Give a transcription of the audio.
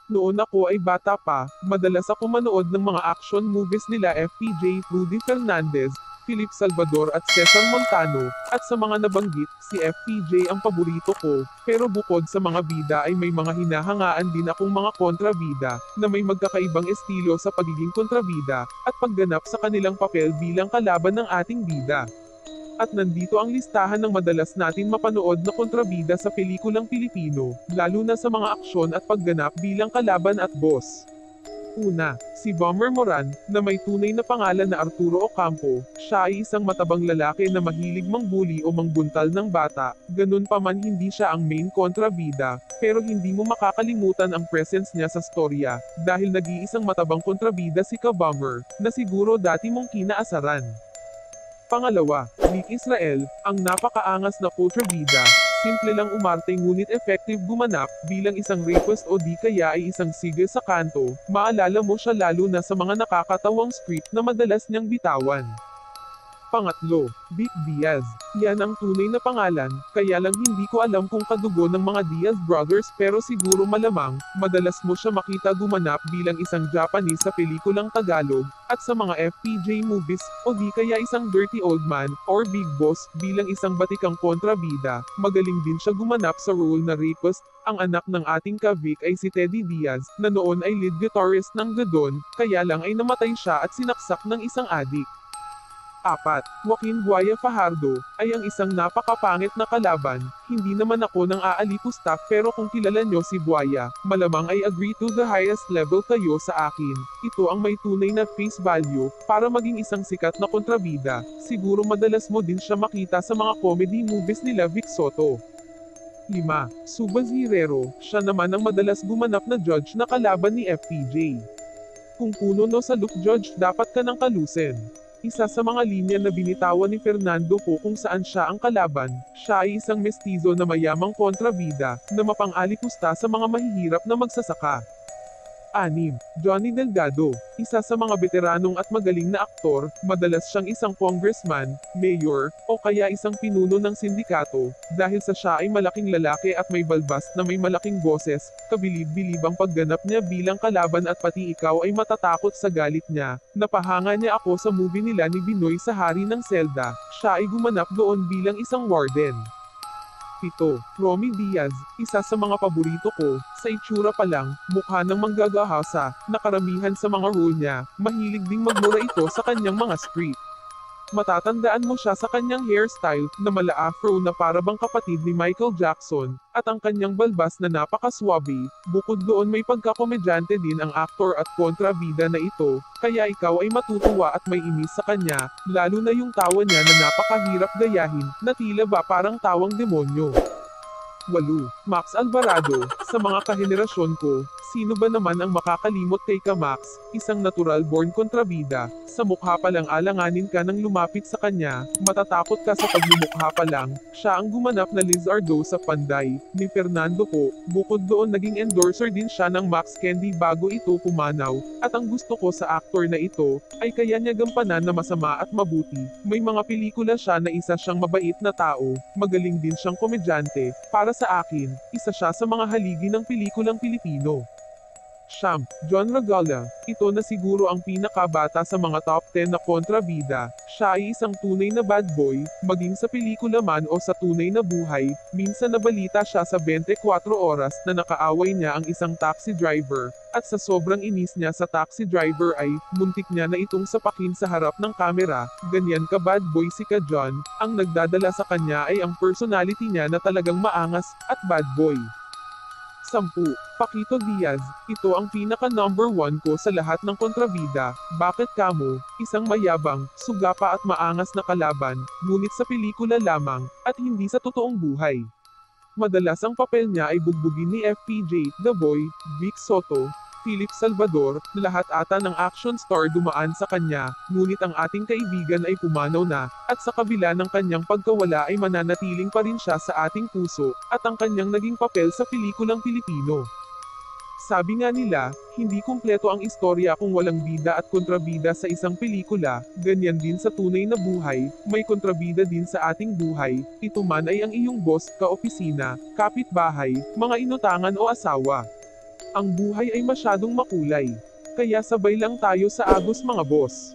Noon ako ay bata pa, madalas ako manood ng mga action movies nila FPJ, Rudy Fernandez, Philip Salvador at Cesar Montano, at sa mga nabanggit, si FPJ ang paborito ko, pero bukod sa mga bida ay may mga hinahangaan din akong mga kontrabida, na may magkakaibang estilo sa pagiging kontrabida, at pagganap sa kanilang papel bilang kalaban ng ating bida. At nandito ang listahan ng madalas natin mapanood na kontrabida sa pelikulang Pilipino, lalo na sa mga aksyon at pagganap bilang kalaban at boss. Una, si Bomber Moran, na may tunay na pangalan na Arturo Ocampo, siya ay isang matabang lalaki na mahilig mangbuli o mangbuntal ng bata, ganun pa man hindi siya ang main kontrabida, pero hindi mo makakalimutan ang presence niya sa storya, dahil nag-iisang matabang kontrabida si Ka-Bomber, na siguro dati mong kinaasaran. Pangalawa, Nick Israel, ang napakaangas na kontrabida, simple lang umarte ngunit effective gumanap, bilang isang rapist o di kaya ay isang sige sa kanto, maalala mo siya lalo na sa mga nakakatawang script na madalas niyang bitawan. Pangatlo, Vic Diaz. Yan ang tunay na pangalan, kaya lang hindi ko alam kung kadugo ng mga Diaz brothers pero siguro malamang, madalas mo siya makita gumanap bilang isang Japanese sa pelikulang Tagalog, at sa mga FPJ movies, o di kaya isang dirty old man, or big boss, bilang isang batikang kontrabida. Magaling din siya gumanap sa role na rapist. Ang anak ng ating ka-Vic ay si Teddy Diaz, na noon ay lead guitarist ng Gadon, kaya lang ay namatay siya at sinaksak ng isang adik. 4. Joaquin Buaya Fajardo, ay ang isang napakapangit na kalaban, hindi naman ako nang aalipusta pero kung kilala nyo si Buaya, malamang ay agree to the highest level kayo sa akin. Ito ang may tunay na face value, para maging isang sikat na kontrabida, siguro madalas mo din siya makita sa mga comedy movies nila Vic Soto. 5. Subaz Herrero, siya naman ang madalas gumanap na judge na kalaban ni FPJ. Kung puno no sa look judge dapat ka nang kalusin. Isa sa mga linya na binitawan ni Fernando Po kung saan siya ang kalaban, siya ay isang mestizo na mayamang kontrabida, na mapang-alipusta sa mga mahihirap na magsasaka. 6. Johnny Delgado, isa sa mga veteranong at magaling na aktor, madalas siyang isang congressman, mayor, o kaya isang pinuno ng sindikato, dahil sa siya ay malaking lalaki at may balbas na may malaking boses, kabilib-bilib ang pagganap niya bilang kalaban at pati ikaw ay matatakot sa galit niya. Napahanga niya ako sa movie nila ni Binoy sa Hari ng Zelda, siya ay gumanap doon bilang isang warden. 7. Romy Diaz, isa sa mga paborito ko, sa itsura pa lang, mukha ng manggagahasa, na karamihan sa mga role niya, mahilig ding magmura ito sa kanyang mga script. Matatandaan mo siya sa kanyang hairstyle, na mala-afro na parabang kapatid ni Michael Jackson, at ang kanyang balbas na napakaswabe. Bukod doon may pagkakomedyante din ang aktor at kontrabida na ito, kaya ikaw ay matutuwa at may inis sa kanya, lalo na yung tawa niya na napakahirap gayahin, na tila ba parang tawang demonyo. 8. Max Alvarado, sa mga kahenerasyon ko, sino ba naman ang makakalimot kay Ka-Max, isang natural-born kontrabida, sa mukha pa lang alanganin ka nang lumapit sa kanya, matatakot ka sa pagmumukha pa lang, siya ang gumanap na Lizardo sa Panday, ni Fernando Po, bukod doon naging endorser din siya ng Max Candy bago ito pumanaw, at ang gusto ko sa aktor na ito, ay kaya niya gampanan na masama at mabuti, may mga pelikula siya na isa siyang mabait na tao, magaling din siyang komedyante, para sa akin, isa siya sa mga haligi ng pelikulang Pilipino. 9. John Regala, ito na siguro ang pinakabata sa mga top 10 na kontrabida, siya ay isang tunay na bad boy, maging sa pelikula man o sa tunay na buhay, minsan nabalita siya sa 24 oras na nakaaway niya ang isang taxi driver, at sa sobrang inis niya sa taxi driver ay, muntik niya na itong sapakin sa harap ng kamera, ganyan ka bad boy si Ka John, ang nagdadala sa kanya ay ang personality niya na talagang maangas, at bad boy. 10. Paquito Diaz, ito ang pinaka number 1 ko sa lahat ng kontrabida, bakit kamo, isang mayabang, sugapa at maangas na kalaban, ngunit sa pelikula lamang, at hindi sa totoong buhay. Madalas ang papel niya ay bugbugin ni FPJ, The Boy, Vic Soto, Philip Salvador, lahat ata ng action star dumaan sa kanya, ngunit ang ating kaibigan ay pumanaw na, at sa kabila ng kanyang pagkawala ay mananatiling pa rin siya sa ating puso, at ang kanyang naging papel sa pelikulang Pilipino. Sabi nga nila, hindi kumpleto ang istorya kung walang bida at kontrabida sa isang pelikula, ganyan din sa tunay na buhay, may kontrabida din sa ating buhay, ito man ay ang iyong boss, kaopisina, kapitbahay, mga inutangan o asawa. Ang buhay ay masyadong makulay. Kaya sabay lang tayo sa agos mga boss.